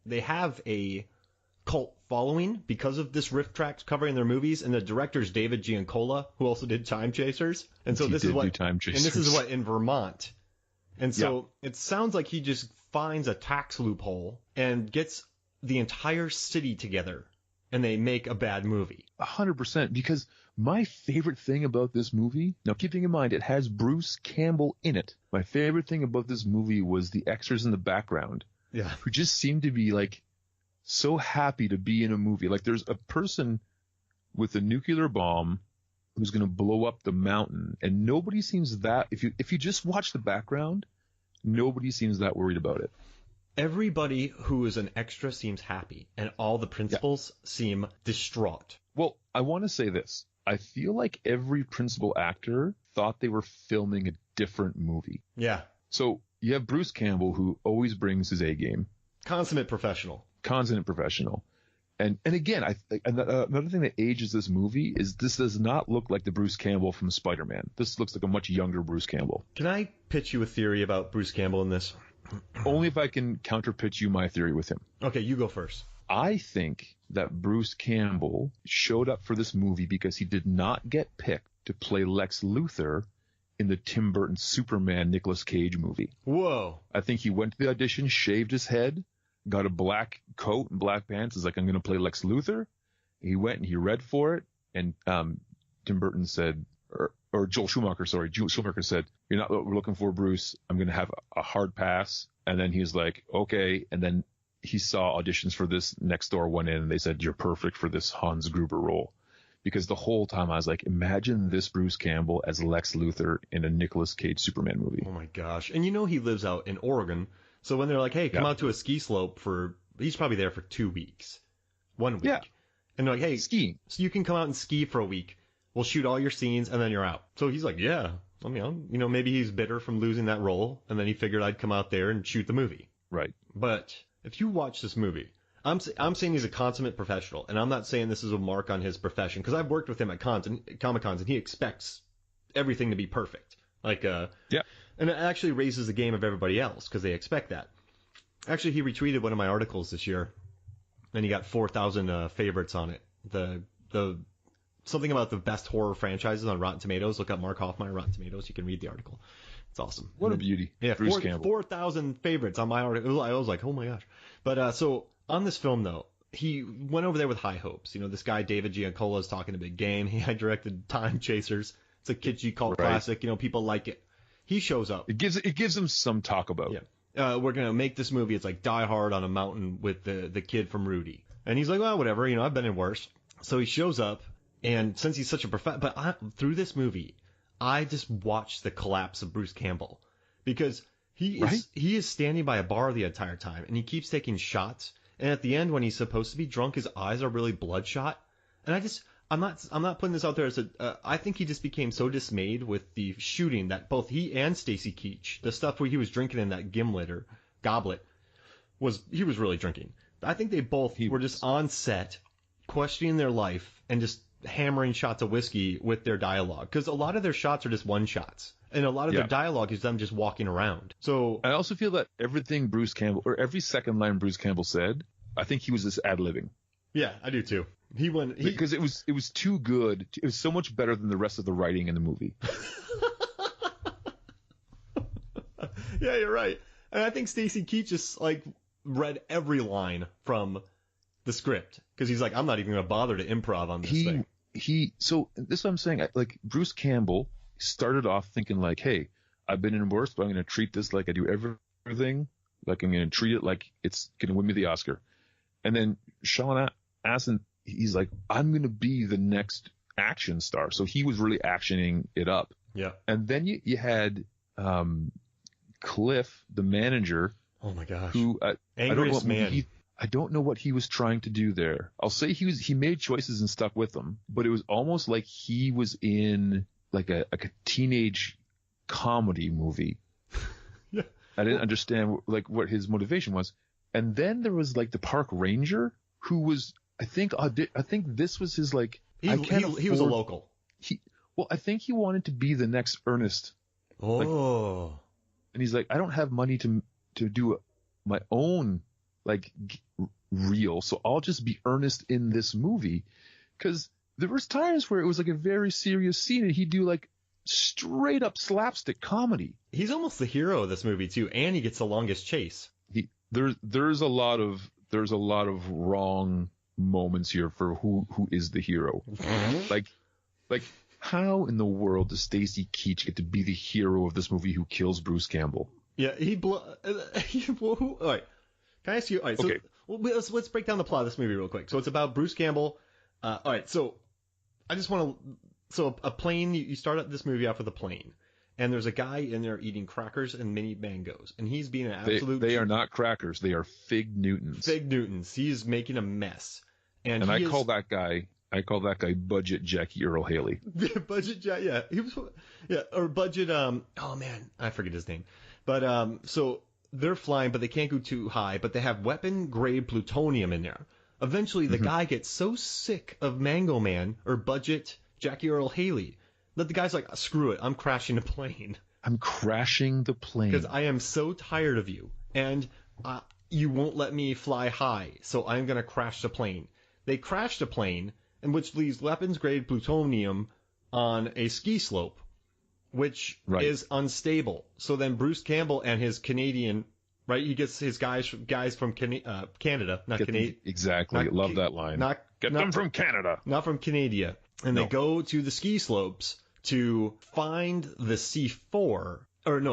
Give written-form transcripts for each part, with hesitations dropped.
they have a cult following because of this riff tracks covering their movies, and the director's David Giancola, who also did Time Chasers. And so this is what in Vermont. And so it sounds like he just finds a tax loophole and gets the entire city together and they make a bad movie. 100%. Because my favorite thing about this movie, now keeping in mind it has Bruce Campbell in it. My favorite thing about this movie was the extras in the background. Yeah. Who just seemed to be like so happy to be in a movie. Like there's a person with a nuclear bomb who's going to blow up the mountain, and nobody seems that, if you just watch the background, nobody seems that worried about it. Everybody who is an extra seems happy, and all the principals seem distraught. Well, I want to say this. I feel like every principal actor thought they were filming a different movie. Yeah. So you have Bruce Campbell, who always brings his A game. Consummate professional. And again, another thing that ages this movie is this does not look like the Bruce Campbell from Spider-Man. This looks like a much younger Bruce Campbell. Can I pitch you a theory about Bruce Campbell in this? Only if I can counter-pitch you my theory with him. Okay, you go first. I think that Bruce Campbell showed up for this movie because he did not get picked to play Lex Luthor in the Tim Burton Superman Nicolas Cage movie. Whoa. I think he went to the audition, shaved his head, got a black coat and black pants. Is like, I'm going to play Lex Luthor. He went and he read for it. And Tim Burton said, or Joel Schumacher said, you're not what we're looking for, Bruce. I'm going to have a hard pass. And then he was like, okay. And then he saw auditions for this. Next Door went in and they said, you're perfect for this Hans Gruber role. Because the whole time I was like, imagine this Bruce Campbell as Lex Luthor in a Nicolas Cage Superman movie. Oh my gosh. And you know he lives out in Oregon. So when they're like, hey, come out to a ski slope he's probably there for 2 weeks. 1 week. Yeah. And they're like, hey, skiing. So you can come out and ski for a week. We'll shoot all your scenes and then you're out. So he's like, yeah. I mean, maybe he's bitter from losing that role. And then he figured I'd come out there and shoot the movie. Right. But if you watch this movie, I'm saying he's a consummate professional. And I'm not saying this is a mark on his profession. Because I've worked with him at Comic-Cons and he expects everything to be perfect. Yeah. And it actually raises the game of everybody else because they expect that. Actually, he retweeted one of my articles this year, and he got 4,000 favorites on it. The something about the best horror franchises on Rotten Tomatoes. Look up Mark Hoffmeyer Rotten Tomatoes. You can read the article. It's awesome. What a beauty. Yeah, Bruce Campbell. 4,000 favorites on my article. I was like, oh my gosh. But so on this film though, he went over there with high hopes. This guy David Giancola is talking a big game. He had directed Time Chasers. It's a kitschy cult classic. People like it. He shows up. It gives him some talk about. Yeah. We're going to make this movie. It's like Die Hard on a mountain with the kid from Rudy. And he's like, well, whatever. I've been in worse. So he shows up. And since he's such a through this movie, I just watched the collapse of Bruce Campbell. Because he is standing by a bar the entire time. And he keeps taking shots. And at the end, when he's supposed to be drunk, his eyes are really bloodshot. And I'm not putting this out there as I think he just became so dismayed with the shooting that both he and Stacy Keach, the stuff where he was drinking in that goblet, he was really drinking. I think they both were just on set, questioning their life and just hammering shots of whiskey with their dialogue. Because a lot of their shots are just one shots. And a lot of their dialogue is them just walking around. So I also feel that everything Bruce Campbell, or every second line Bruce Campbell said, I think he was just ad-libbing. Yeah, I do too. Because it was too good. It was so much better than the rest of the writing in the movie. Yeah, you're right. And I think Stacy Keach just read every line from the script because he's like, I'm not even going to bother to improv on this thing. So this is what I'm saying. Bruce Campbell started off thinking like, hey, I've been in worse, but I'm going to treat this like I do everything. Like I'm going to treat it like it's going to win me the Oscar. And then Sean Astin, he's like, I'm going to be the next action star. So he was really actioning it up. Yeah. And then you had Cliff, the manager. Oh my gosh. Who angriest man. I don't know what he was trying to do there. I'll say he made choices and stuck with them, but it was almost like he was in like a teenage comedy movie. Yeah. I didn't understand what his motivation was. And then there was the park ranger who was, I think this was his he was a local. I think he wanted to be the next Ernest. Oh. And he's like, I don't have money to do my own like real. So I'll just be earnest in this movie, because there was times where it was like a very serious scene and he'd do like straight up slapstick comedy. He's almost the hero of this movie too, and he gets the longest chase. There's a lot of wrong moments here for who is the hero. like how in the world does Stacy Keach get to be the hero of this movie who kills Bruce Campbell? Yeah, all right. Can I ask you? All right, so okay. Let's break down the plot of this movie real quick. So it's about Bruce Campbell. All right, so I just want to. So a plane. You start up this movie off with a plane, and there's a guy in there eating crackers and mini mangoes, and he's being an absolute. They are not crackers. They are Fig Newtons. Fig Newtons. He's making a mess, and call that guy Budget Jackie Earl Haley. Budget Jack. Yeah, he was. Yeah, or Budget. Oh man, I forget his name. But so they're flying, but they can't go too high. But they have weapon-grade plutonium in there. Eventually, the guy gets so sick of Mango Man or Budget Jackie Earl Haley that the guy's like, screw it, I'm crashing the plane. I'm crashing the plane. Because I am so tired of you. And you won't let me fly high, so I'm going to crash the plane. They crash the plane, and which leaves weapons-grade plutonium on a ski slope, which is unstable. So then Bruce Campbell and his Canadian, right? He gets his guys from Canada, not Canada. Exactly. Love that line. Get them from Canada. Not from Canada. And they go to the ski slopes to find the C4,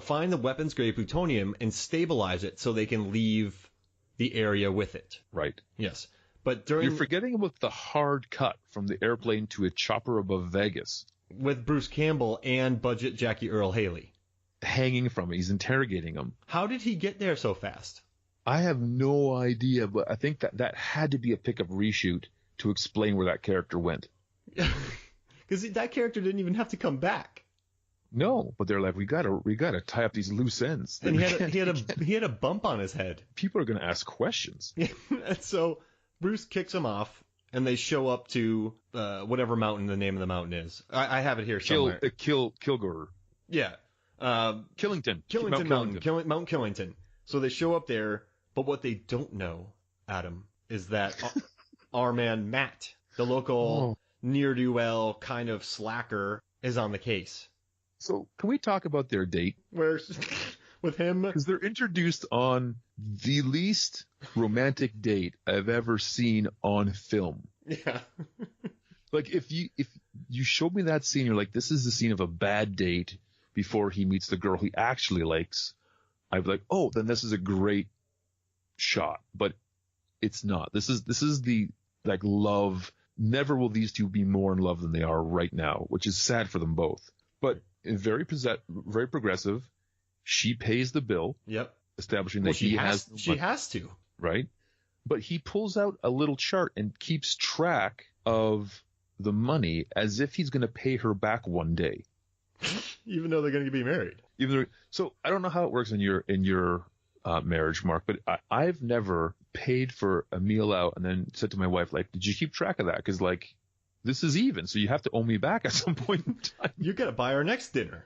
find the weapons-grade plutonium and stabilize it so they can leave the area with it. Right. Yes. But you're forgetting about the hard cut from the airplane to a chopper above Vegas. With Bruce Campbell and Budget Jackie Earl Haley. Hanging from it. He's interrogating him. How did he get there so fast? I have no idea, but I think that had to be a pickup reshoot to explain where that character went. Because that character didn't even have to come back. No, but they're like, we gotta tie up these loose ends. And he had a bump on his head. People are gonna ask questions. And so Bruce kicks him off, and they show up to whatever mountain the name of the mountain is. I have it here somewhere. Kilgore. Yeah. Killington. Mountain. Mount Killington. So they show up there, but what they don't know, Adam, is that our man Matt, the local ne'er-do-well kind of slacker, is on the case. So can we talk about their date? Where's with him? Because they're introduced on the least romantic date I've ever seen on film. Yeah. Like if you showed me that scene, you're like, this is the scene of a bad date before he meets the girl he actually likes, I'd be like, oh, then this is a great shot. But it's not. This is the like love. Never will these two be more in love than they are right now, which is sad for them both. But very progressive. She pays the bill. Yep. Establishing that she has to. Right. But he pulls out a little chart and keeps track of the money as if he's going to pay her back one day. Even though they're going to be married. So I don't know how it works in your marriage, Mark, but I've never paid for a meal out and then said to my wife, like, did you keep track of that? Because, like, this is even, so you have to owe me back at some point in time. You got to buy our next dinner.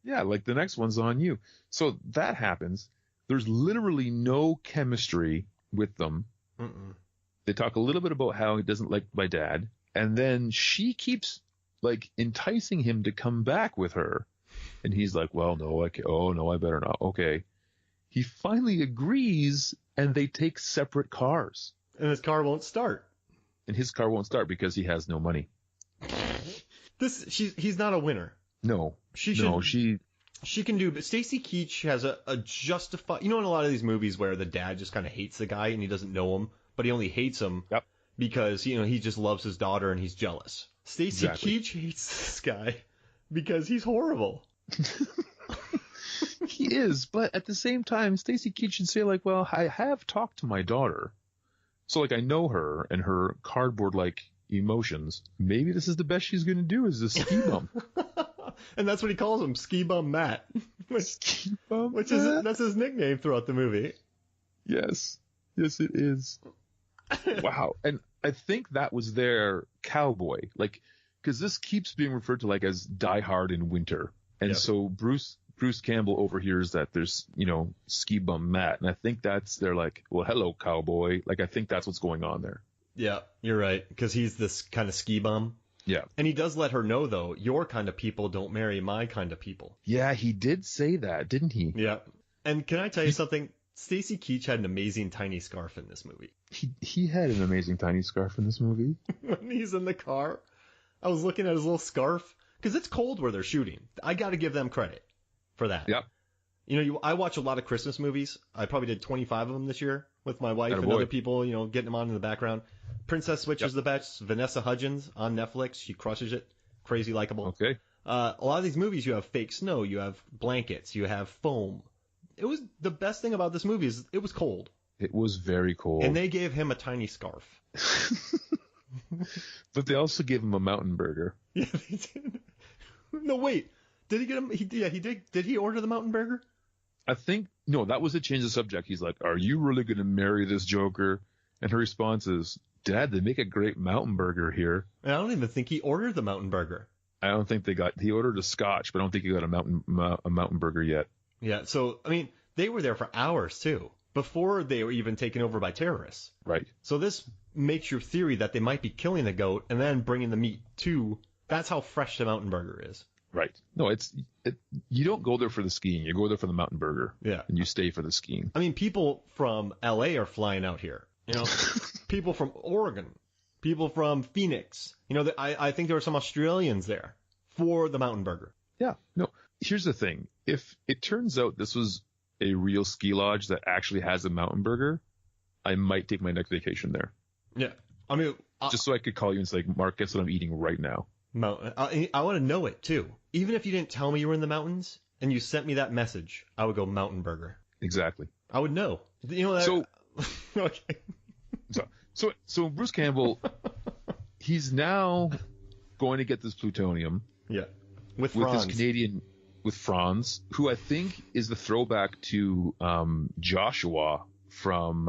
Yeah, like the next one's on you. So that happens. There's literally no chemistry with them. Mm-mm. They talk a little bit about how he doesn't like my dad. And then she keeps, like, enticing him to come back with her. And he's like, well, no, I better not. Okay. He finally agrees, and they take separate cars. And his car won't start. And his car won't start because he has no money. He's not a winner. No. She can do, but Stacy Keach has a justified, in a lot of these movies where the dad just kind of hates the guy and he doesn't know him, but he only hates him because, he just loves his daughter and he's jealous. Stacy Keach hates this guy because he's horrible. He is, but at the same time, Stacy Keach should say, like, well, I have talked to my daughter. So, like, I know her and her cardboard-like emotions. Maybe this is the best she's going to do is a ski bum. And that's what he calls him, Ski Bum Matt. Ski Bum Matt? That's his nickname throughout the movie. Yes. Yes, it is. Wow. And I think that was their cowboy. Like, because this keeps being referred to, like, as Die Hard in winter. And so Bruce Bruce Campbell overhears that there's, ski bum Matt. And I think they're like, well, hello, cowboy. Like, I think that's what's going on there. Yeah, you're right. Because he's this kind of ski bum. Yeah. And he does let her know, though, your kind of people don't marry my kind of people. Yeah, he did say that, didn't he? Yeah. And can I tell you something? Stacy Keach had an amazing tiny scarf in this movie. He had an amazing tiny scarf in this movie. When he's in the car, I was looking at his little scarf. Because it's cold where they're shooting. I got to give them credit for that. Yep. I watch a lot of Christmas movies. I probably did 25 of them this year with my wife and Attaboy. other people, getting them on in the background. Princess Switch is the best. Vanessa Hudgens on Netflix. She crushes it. Crazy likable. Okay. A lot of these movies, you have fake snow, you have blankets, you have foam. It was the best thing about this movie is it was cold. It was very cold. And they gave him a tiny scarf. But they also gave him a mountain burger. Yeah, they did. No, wait. Did he get him? He did. Did he order the mountain burger? I think, no, that was a change of subject. He's like, are you really going to marry this Joker? And her response is, Dad, they make a great mountain burger here. And I don't even think he ordered the mountain burger. I don't think he ordered a scotch, but I don't think he got a mountain burger yet. Yeah. So, I mean, they were there for hours too, before they were even taken over by terrorists. Right. So this makes your theory that they might be killing the goat and then bringing the meat to. That's how fresh the mountain burger is. Right. No, you don't go there for the skiing. You go there for the mountain burger. Yeah. And you stay for the skiing. I mean, people from LA are flying out here. People from Oregon, people from Phoenix. I think there were some Australians there for the mountain burger. Yeah. No, here's the thing. If it turns out this was a real ski lodge that actually has a mountain burger, I might take my next vacation there. Yeah. I mean, just so I could call you and say, Mark, guess what I'm eating right now. Mountain. I want to know it too. Even if you didn't tell me you were in the mountains and you sent me that message, I would go mountain burger. Exactly. I would know. That. So, Okay. So Bruce Campbell, he's now going to get this plutonium. Yeah. With his Canadian, with Franz, who I think is the throwback to Joshua from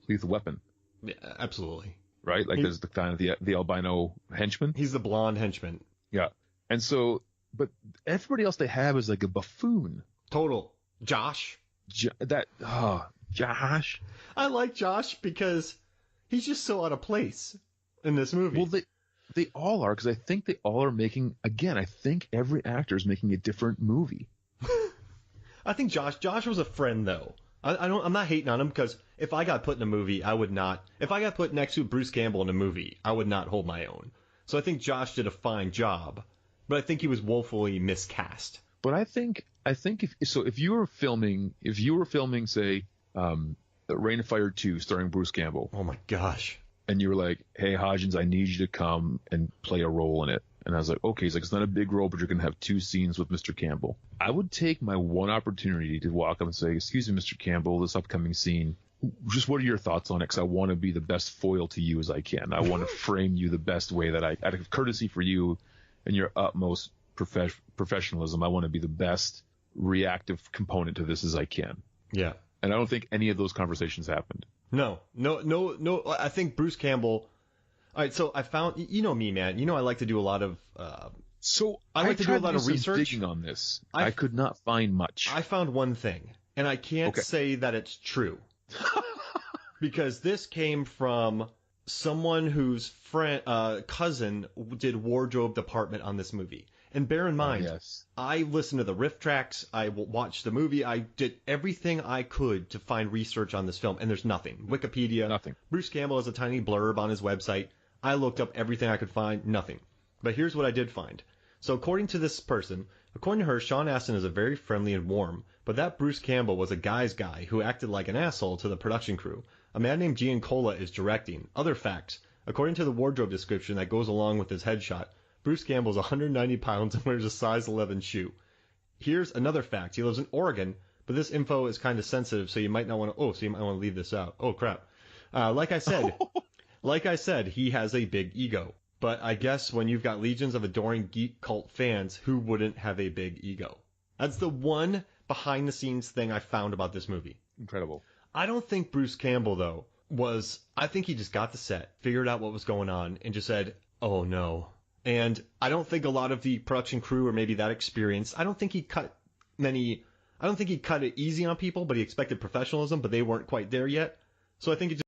Lethal Weapon. Yeah, absolutely. Right? Like there's the kind of the albino henchman. He's the blonde henchman. Yeah. And so, but everybody else they have is like a buffoon. Total. Josh. Josh. I like Josh because he's just so out of place in this movie. Well, they all are, because I think they all are making, again, I think every actor is making a different movie. I think Josh was a friend, though. I'm not hating on him, because if I got put in a movie, I would not. If I got put next to Bruce Campbell in a movie, I would not hold my own. So I think Josh did a fine job, but I think he was woefully miscast. But I think if you were filming, say, Rain and Fire 2 starring Bruce Campbell. Oh my gosh. And you were like, hey, Hodgins, I need you to come and play a role in it. And I was like, okay. He's like, it's not a big role, but you're going to have 2 scenes with Mr. Campbell. I would take my one opportunity to walk up and say, excuse me, Mr. Campbell, this upcoming scene, just what are your thoughts on it? Because I want to be the best foil to you as I can. I want to frame you the best way that out of courtesy for you and your utmost professionalism, I want to be the best reactive component to this as I can. Yeah. And I don't think any of those conversations happened. No. I think Bruce Campbell. All right, so I found, me, man. I like to do a lot of. I like to do a lot of research digging on this. I could not find much. I found one thing, and I can't say that it's true, because this came from someone whose cousin did wardrobe department on this movie. And bear in mind, I listened to the riff tracks, I watched the movie, I did everything I could to find research on this film, and there's nothing. Wikipedia, nothing. Bruce Campbell has a tiny blurb on his website. I looked up everything I could find, nothing. But here's what I did find. So according to this person, according to her, Sean Astin is a very friendly and warm, but that Bruce Campbell was a guy's guy who acted like an asshole to the production crew. A man named Giancola is directing. Other facts. According to the wardrobe description that goes along with his headshot, Bruce Campbell's 190 pounds and wears a size 11 shoe. Here's another fact. He lives in Oregon, but this info is kind of sensitive, so you might not want to leave this out. Oh, crap. Like I said, he has a big ego. But I guess when you've got legions of adoring geek cult fans, who wouldn't have a big ego? That's the one behind-the-scenes thing I found about this movie. Incredible. I don't think Bruce Campbell, though, I think he just got the set, figured out what was going on, and just said, oh, no. And I don't think a lot of the production crew or maybe that experienced. I don't think he cut then I don't think he cut it easy on people, but he expected professionalism, but they weren't quite there yet. So I think it